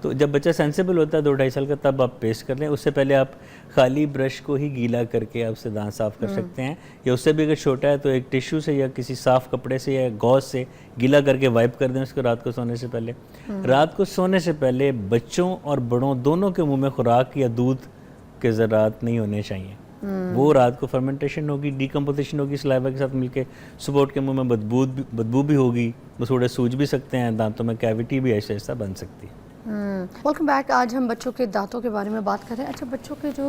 तो जब बच्चा सेंसिबल होता है 2-2.5 साल का, तब आप पेस्ट कर लें। उससे पहले आप खाली ब्रश को ही गीला करके आप उससे दांत साफ़ कर सकते हैं, या उससे भी अगर छोटा है तो एक टिश्यू से या किसी साफ़ कपड़े से या गॉज से गीला करके वाइप कर दें उसको रात को सोने से पहले। रात को सोने से पहले बच्चों और बड़ों दोनों के मुंह में खुराक या दूध के ज़रात नहीं होने चाहिए। वो रात को फर्मेंटेशन होगी, डिकम्पोजिशन होगी सलाइवा के साथ मिलके, सुबह उठ के मुंह में बदबू भी होगी, मसूड़े सूज भी सकते हैं, दांतों में कैविटी भी ऐसा ऐसा बन सकती है। Welcome back. आज हम बच्चों के दांतों के बारे में बात कर रहे हैं। अच्छा, बच्चों के जो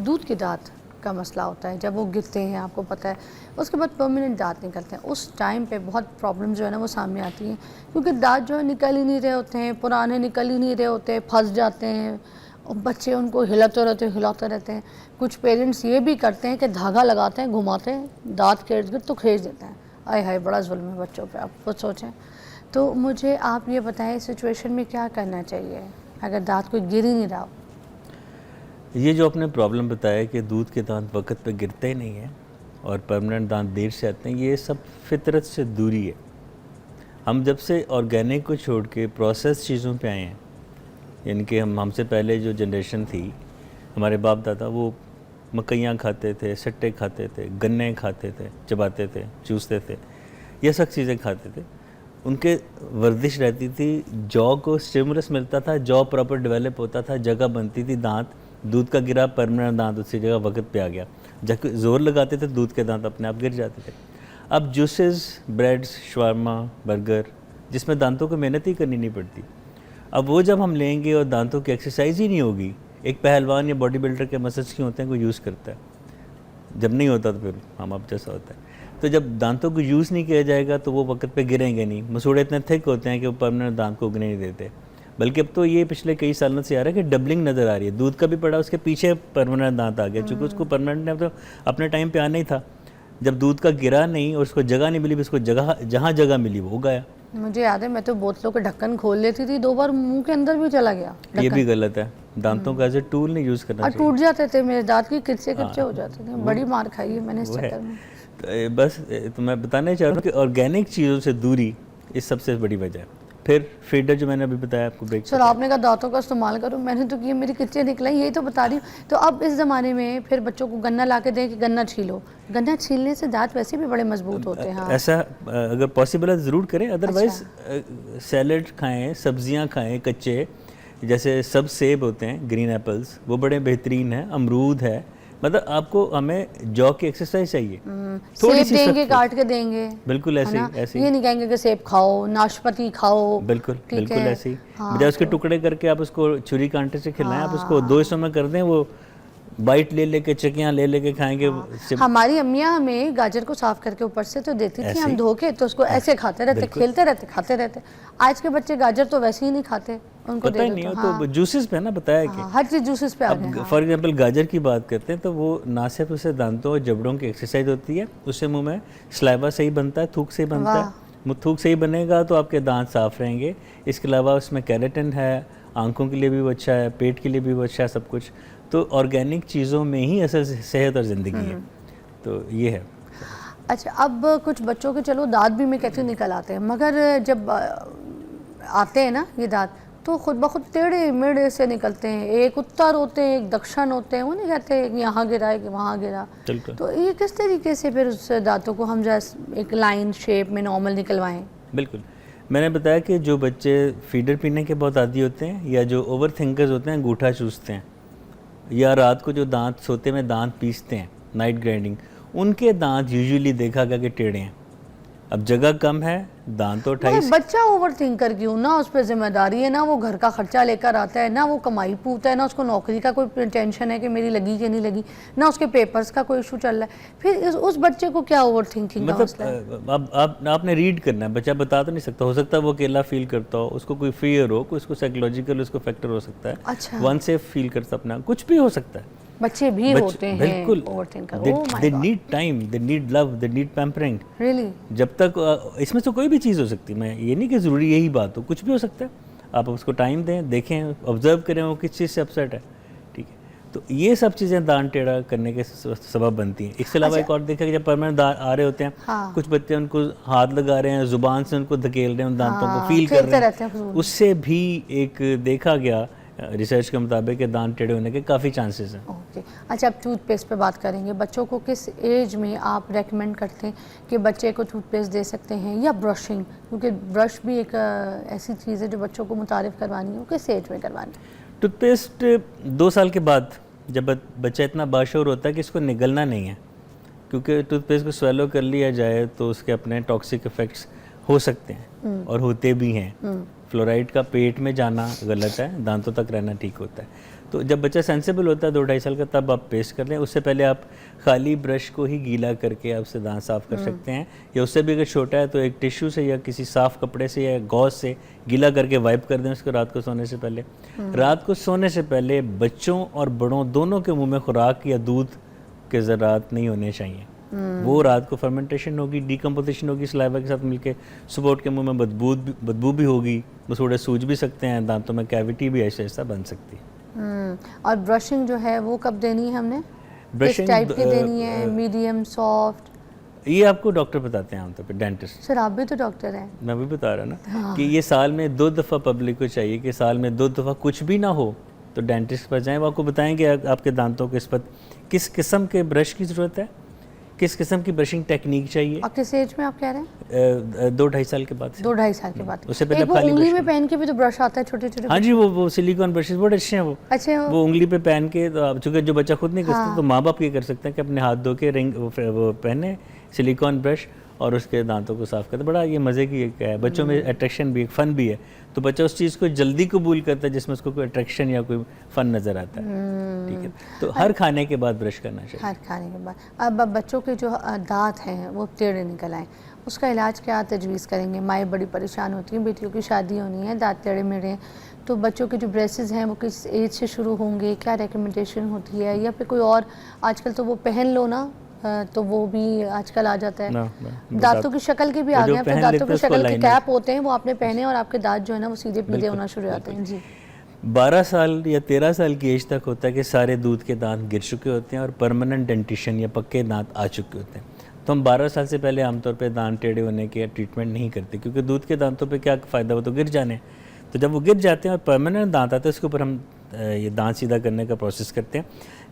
दूध के दांत का मसला होता है, जब वो गिरते हैं, आपको पता है, उसके बाद परमानेंट दांत निकलते हैं, उस टाइम पे बहुत प्रॉब्लम जो है ना वो सामने आती हैं, क्योंकि दांत जो है निकल ही नहीं रहे होते हैं, पुराने निकल ही नहीं रहे होते, फंस जाते हैं और बच्चे उनको हिलाते रहते हैं। कुछ पेरेंट्स ये भी करते हैं कि धागा लगाते हैं, घुमाते हैं, दांत गिर तो खींच देते हैं। आय हाय, बड़ा जुल्म है बच्चों पे, आप खुद सोचें। तो मुझे आप ये बताएं, इस सिचुएशन में क्या करना चाहिए अगर दांत कोई गिर ही नहीं रहा हो? ये जो आपने प्रॉब्लम बताया कि दूध के दांत वक्त पे गिरते ही नहीं हैं और परमानेंट दांत देर से आते हैं, ये सब फितरत से दूरी है। हम जब से ऑर्गेनिक को छोड़ के प्रोसेस चीज़ों पे आए हैं, यानी कि हमसे पहले जो जनरेशन थी, हमारे बाप दादा, वो मकइयाँ खाते थे, सट्टे खाते थे, गन्ने खाते थे, चबाते थे, चूसते थे, ये सब चीज़ें खाते थे। उनके वर्जिश रहती थी, जॉ को स्टिमुलस मिलता था, जॉ प्रॉपर डेवलप होता था, जगह बनती थी, दांत, दूध का गिरा परमानेंट दांत उसी जगह वक्त पे आ गया। जब जोर लगाते थे दूध के दांत अपने आप गिर जाते थे। अब जूसेस, ब्रेड्स, शवारमा, बर्गर, जिसमें दांतों को मेहनत ही करनी नहीं पड़ती, अब वो जब हम लेंगे और दांतों की एक्सरसाइज ही नहीं होगी, एक पहलवान या बॉडी बिल्डर के मसल्स क्यों होते हैं, कोई यूज़ करता है, जब नहीं होता तो फिर हम आप जैसा होता है। तो जब दांतों को यूज़ नहीं किया जाएगा तो वो वक्त पे गिरेंगे नहीं। मसूड़े इतने थिक होते हैं कि वो परमानेंट दांत को उगने नहीं देते। बल्कि अब तो ये पिछले कई सालों से आ रहा है कि डबलिंग नज़र आ रही है, दूध का भी पड़ा, उसके पीछे परमानेंट दांत आ गया, चूँकि उसको परमानेंट ने तो अपने टाइम पे आना ही था। जब दूध का गिरा नहीं और उसको जगह नहीं मिली, उसको जहाँ जगह मिली वो गया। मुझे याद है, मैं तो बोतलों के ढक्कन खोल लेती थी, 2 बार मुंह के अंदर भी चला गया। ये भी गलत है, दांतों का एज ए टूल नहीं यूज़ करना चाहिए। टूट जाते थे मेरे दांत, की किरचे हो जाते थे, बड़ी मार खाई है मैंने इस चक्कर में। तो बस तो मैं बताना चाह रहा हूँ कि ऑर्गेनिक चीज़ों से दूरी इस सबसे बड़ी वजह है। फिर फीडर जो मैंने अभी बताया आपको, ब्रेक सर आपने कहा दांतों का इस्तेमाल करो, मैंने तो किया, मेरी किरचे निकले, यही तो बता रही हूँ। तो अब इस ज़माने में फिर बच्चों को गन्ना ला के दें कि गन्ना छीलो, गन्ना छीलने से दांत वैसे भी बड़े मजबूत होते हैं। ऐसा अगर पॉसिबल है ज़रूर करें, अदरवाइज़ सैलड खाएँ, सब्जियाँ खाएँ कच्चे, जैसे सब सेब होते हैं, ग्रीन एप्पल्स, वो बड़े बेहतरीन हैं, अमरूद है, मतलब आपको, हमें जॉ की एक्सरसाइज चाहिए। थोड़ी सी देंगे, काट के देंगे, बिल्कुल ऐसे ही, ये नहीं कहेंगे कि सेब खाओ, नाशपाती खाओ, बिल्कुल ऐसे ही। बजाय उसके टुकड़े करके आप उसको छुरी कांटे से खिलाएं, आप उसको 2 हिस्सों में कर दें, वो बाइट ले लेके, चकियाँ ले लेके खाएंगे। हमारी अम्मियाँ हमें गाजर को साफ करके ऊपर से तो देती थी, हम धो के तो उसको ऐसे खाते रहते, खेलते रहते, खाते रहते। आज के बच्चे गाजर तो वैसे ही नहीं खाते, उनको पता ही नहीं हो। तो जूसेस पे ना बताया कि हर चीज़ जूसेस पे आ गए। फॉर एग्जांपल गाजर की बात करते हैं तो वो ना सिर्फ उससे दांतों और जबड़ों की एक्सरसाइज होती है, उससे मुंह में सलाइवा सही बनता है, थूक सही बनता है। थूक सही बनेगा तो आपके दांत साफ रहेंगे। इसके अलावा उसमें केराटिन है, आंखों के लिए भी वो अच्छा है, पेट के लिए भी वो अच्छा है, सब कुछ। तो ऑर्गेनिक चीज़ों में ही असल सेहत और ज़िंदगी है, तो ये है। अच्छा, अब कुछ बच्चों के चलो दांत भी मैं कहती हूँ निकल आते हैं, मगर जब आते हैं ना ये दांत, तो खुद ब खुद टेढ़े मेढ़े से निकलते हैं, एक उत्तर होते हैं, एक दक्षिण होते हैं, वो नहीं कहते कि यहाँ गिरा है कि वहाँ गिरा। तो ये किस तरीके से फिर उस दांतों को हम जैसे एक लाइन शेप में नॉर्मल निकलवाएं? बिल्कुल, मैंने बताया कि जो बच्चे फीडर पीने के बहुत आदी होते हैं, या जो ओवर थिंकर्स होते हैं, अंगूठा चूसते हैं, या रात को जो दांत सोते में दांत पीसते हैं, नाइट ग्राइंडिंग, उनके दांत यूजुअली देखा गया कि टेढ़े हैं। अब जगह कम है, दांत तो 28। बच्चा ओवर थिंकर क्यों, ना उस पर जिम्मेदारी है, ना वो घर का खर्चा लेकर आता है, ना वो कमाई पूता है, ना उसको नौकरी का कोई टेंशन है कि मेरी लगी कि नहीं लगी, ना उसके पेपर्स का कोई इशू चल रहा है, फिर उस बच्चे को क्या ओवर थिंकिंग का मसला है? आपने रीड करना है, बच्चा बता तो नहीं सकता, हो सकता है वो अकेला फील करता हो, उसको कोई फियर हो, कोई उसको साइकोलॉजिकल उसको फैक्टर हो सकता है। अच्छा, वन से फील करता अपना, कुछ भी हो सकता है। बच्चे भी होते हैं बिल्कुल, overthinker. They need time, they need love, they need pampering. Really? जब तक इसमें तो कोई भी चीज़ हो सकती है, मैं ये नहीं कि ज़रूरी यही बात हो, कुछ भी हो सकता है। आप उसको टाइम दें, देखें, ऑब्जर्व करें वो किस चीज़ से अपसेट है, ठीक है। तो ये सब चीज़ें दांत टेढ़ा करने के सबब बनती हैं। इसके अलावा एक और देखा कि जब परमानेंट दांत आ रहे होते हैं, हाँ। कुछ बच्चे उनको हाथ लगा रहे हैं, जुबान से उनको धकेल रहे हैं, उन दांतों को फील कर खेलते रहे रहते हैं, हैं फजूल। उससे भी एक देखा गया रिसर्च के मुताबिक कि दांत टेढ़े होने के काफ़ी चांसेस हैं। ओके, अच्छा, अब टूथपेस्ट पे बात करेंगे। बच्चों को किस एज में आप रेकमेंड करते हैं कि बच्चे को टूथपेस्ट दे सकते हैं, या ब्रशिंग, क्योंकि ब्रश भी एक ऐसी चीज़ है जो बच्चों को मुतारिफ करवानी है, वो किस एज में करवानी है? टूथपेस्ट 2 साल के बाद, जब बच्चा इतना बाशऊर होता है कि इसको निगलना नहीं है, क्योंकि टूथपेस्ट को स्वेलो कर लिया जाए तो उसके अपने टॉक्सिक इफ़ेक्ट्स हो सकते हैं और होते भी हैं। फ्लोराइड का पेट में जाना गलत है, दांतों तक रहना ठीक होता है। तो जब बच्चा सेंसिबल होता है 2-2.5 साल का, तब आप पेस्ट कर लें। उससे पहले आप खाली ब्रश को ही गीला करके आप उससे दांत साफ़ कर सकते हैं, या उससे भी अगर छोटा है तो एक टिश्यू से या किसी साफ़ कपड़े से या गॉज से गीला करके वाइप कर दें उसको रात को सोने से पहले। रात को सोने से पहले बच्चों और बड़ों दोनों के मुंह में खुराक या दूध के ज़रात नहीं होने चाहिए। वो रात को फर्मेंटेशन होगी, डिकम्पोजिशन होगी सलाइवा के साथ मिलके, सुबह के मुंह में बदबू भी होगी, मसूड़े सूज भी सकते हैं, दांतों में कैविटी भी ऐसा ऐसा बन सकती है। और ब्रशिंग जो है वो कब देनी है हमने? ब्रशिंग किस टाइप की देनी है, मीडियम, सॉफ्ट? ये आपको डॉक्टर बताते हैं आमतौर पे, डेंटिस्ट। सर आप भी तो डॉक्टर हैं। मैं भी बता रहा ना कि ये साल में 2 दफ़ा पब्लिक को चाहिए कि साल में 2 दफ़ा कुछ भी ना हो तो डेंटिस्ट पर जाएं। वो आपको बताएंगे आपके दांतों के इस पर किस किस्म के ब्रश की ज़रूरत है, किस किस्म की ब्रशिंग टेक्निक चाहिए। और किस एज में आप कह रहे हैं? 2-2.5 साल के बाद। 2-2.5 साल के बाद। उससे पहले एक वो खाली उंगली ब्रश में पहन के भी तो ब्रश आता है, छोटे छोटे। हाँ जी, वो सिलिकॉन ब्रशेस बहुत अच्छे हैं वो। अच्छे वो उंगली पे पहन के, तो चूँकि जो बच्चा खुद नहीं कर सकता तो माँ बाप ये कर सकते हैं कि अपने हाथ धो के रिंग वो पहने सिलिकॉन ब्रश और उसके दांतों को साफ़ करते। बड़ा ये मज़े की एक है, बच्चों में अट्रैक्शन भी, एक फ़न भी है, तो बच्चा उस चीज़ को जल्दी कबूल करता है जिसमें उसको कोई अट्रैक्शन या कोई फ़न नज़र आता है। ठीक है, तो हर खाने के बाद ब्रश करना चाहिए। हर खाने के बाद। अब बच्चों के जो दांत हैं वो टेढ़े निकल आए, उसका इलाज क्या तजवीज़ करेंगे? माएँ बड़ी परेशान होती हैं, बेटियों की शादी होनी है, दांत टेढ़े मेढ़े हैं, तो बच्चों के जो ब्रेसेस हैं वो किस एज से शुरू होंगे, क्या रिकमेंडेशन होती है, या फिर कोई और? आजकल तो वो पहन लो ना, तो वो भी आजकल आ जाता है। दांतों की शक्ल के भी आ गए हैं, फिर दांतों की शक्ल के कैप होते हैं, वो आपने पहने और आपके दांत जो है ना वो सीधे पीले होना शुरू हो जाते हैं। जी, 12 साल या 13 साल की एज तक होता है कि सारे दूध के दांत गिर चुके होते हैं और परमानेंट डेंटिशन या पक्के दांत आ चुके होते हैं। तो हम 12 साल से पहले आमतौर पे दांत टेढ़े होने के ट्रीटमेंट नहीं करते, क्योंकि दूध के दांतों पे क्या फ़ायदा, वो तो गिर जाने। तो जब वो गिर जाते हैं और परमानेंट दांत आते हैं, उसके ऊपर हम ये दांत सीधा करने का प्रोसेस करते हैं।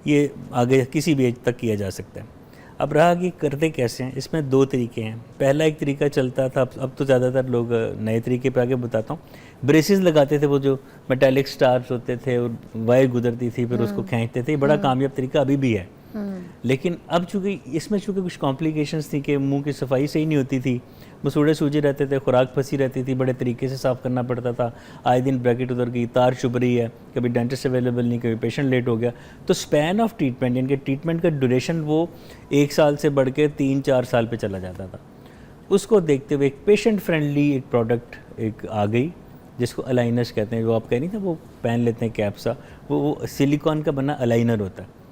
ये आगे किसी भी एज तक किया जा सकता है। अब रहा कि करते कैसे हैं, इसमें 2 तरीके हैं। पहला एक तरीका चलता था, अब तो ज़्यादातर लोग नए तरीके पे आगे बताता हूँ। ब्रेसेस लगाते थे, वो जो मेटालिक स्टार्स होते थे और वायर गुजरती थी, फिर उसको खींचते थे। बड़ा कामयाब तरीका अभी भी है, लेकिन अब चूँकि इसमें कुछ कॉम्प्लिकेशंस थी कि मुंह की सफाई सही नहीं होती थी, मसूड़े सूजे रहते थे, खुराक फंसी रहती थी, बड़े तरीके से साफ़ करना पड़ता था, आए दिन ब्रैकेट उधर गई, तार चुभ रही है, कभी डेंटिस्ट अवेलेबल नहीं, कभी पेशेंट लेट हो गया। तो स्पैन ऑफ ट्रीटमेंट, यानी कि ट्रीटमेंट का ड्यूरेशन वो 1 साल से बढ़ के 3-4 साल पे चला जाता था। उसको देखते हुए एक पेशेंट फ्रेंडली एक प्रोडक्ट एक आ गई जिसको अलाइनर्स कहते हैं, जो आप कह रही थे वो पहन लेते हैं कैप सा, वो सिलिकॉन का बना अलाइनर होता है।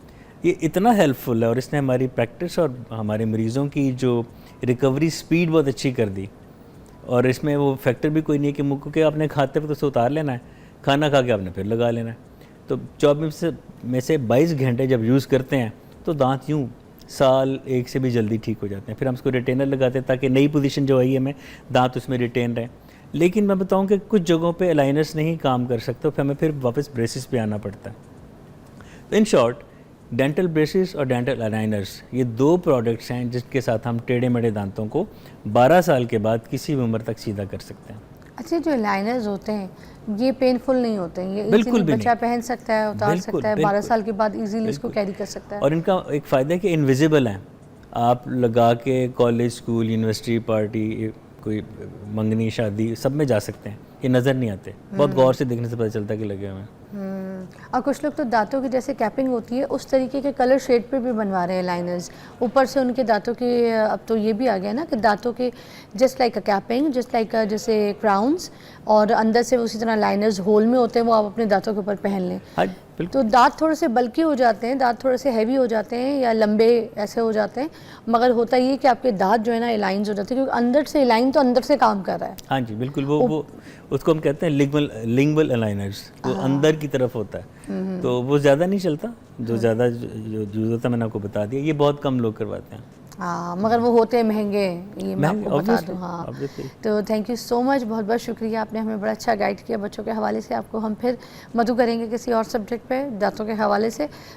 ये इतना हेल्पफुल है और इसने हमारी प्रैक्टिस और हमारे मरीज़ों की जो रिकवरी स्पीड बहुत अच्छी कर दी। और इसमें वो फैक्टर भी कोई नहीं है कि मुँह के आपने खाते वक्त तो उतार लेना है, खाना खा के आपने फिर लगा लेना है। तो 24 में से 22 घंटे जब यूज़ करते हैं तो दांत यूँ साल 1 से भी जल्दी ठीक हो जाते हैं। फिर हम उसको रिटेनर लगाते हैं ताकि नई पोजीशन जो आई है हमें दांत उसमें रिटेन रहे। लेकिन मैं बताऊं कि कुछ जगहों पे अलाइनर्स नहीं काम कर सकते, फिर हमें फिर वापस ब्रेसेस पे आना पड़ता है। तो इन शॉर्ट, डेंटल ब्रेसेस और डेंटल अलाइनर्स ये 2 प्रोडक्ट्स हैं जिसके साथ हम टेढ़े मेढ़े दांतों को 12 साल के बाद किसी भी उम्र तक सीधा कर सकते हैं। अच्छा, जो लाइनर्स होते हैं ये पेनफुल नहीं होते हैं, ये बिल्कुल इजीली भी बच्चा पहन सकता है, उतार सकता है, 12 साल के बाद इजीली इसको कैरी कर सकता है। और इनका एक फ़ायदा है कि इनविजिबल हैं, आप लगा के कॉलेज, स्कूल, यूनिवर्सिटी, पार्टी, कोई मंगनी, शादी सब में जा सकते हैं, ये नज़र नहीं आते। बहुत गौर से देखने से पता चलता है कि लगे हुए हैं। और कुछ लोग तो दांतों की जैसे कैपिंग होती है उस तरीके के कलर शेड पे भी बनवा रहे हैं लाइनर्स, ऊपर से उनके दांतों के। अब तो ये भी आ गया ना कि दांतों के जस्ट लाइक अ कैपिंग, जस्ट लाइक जैसे क्राउन्स, और अंदर से उसी तरह लाइनर्स होल में होते हैं, वो आप अपने दांतों के ऊपर पहन लें। हाँ, तो दांत थोड़े से बल्कि हो जाते हैं, दांत थोड़े से हैवी हो जाते हैं या लंबे ऐसे हो जाते हैं, मगर होता ये कि आपके दांत जो है ना अलाइंस हो जाते हैं, क्योंकि अंदर से अलाइन तो अंदर से काम कर रहा है। हाँ जी, बिल्कुल। वो उसको हम कहते हैं लिंगवल अलाइनर्स, वो अंदर की तरफ होता है, तो वो ज़्यादा नहीं चलता। जो ज़्यादा जो यूज़ होता है मैंने आपको बता दिया, ये बहुत कम लोग करवाते हैं। हाँ, मगर वो होते हैं महंगे, ये मैं महंगे, आपको बता obviously, दूँ। हाँ, obviously। तो थैंक यू सो मच, बहुत बहुत शुक्रिया, आपने हमें बड़ा अच्छा गाइड किया बच्चों के हवाले से। आपको हम फिर मधु करेंगे किसी और सब्जेक्ट पे दांतों के हवाले से।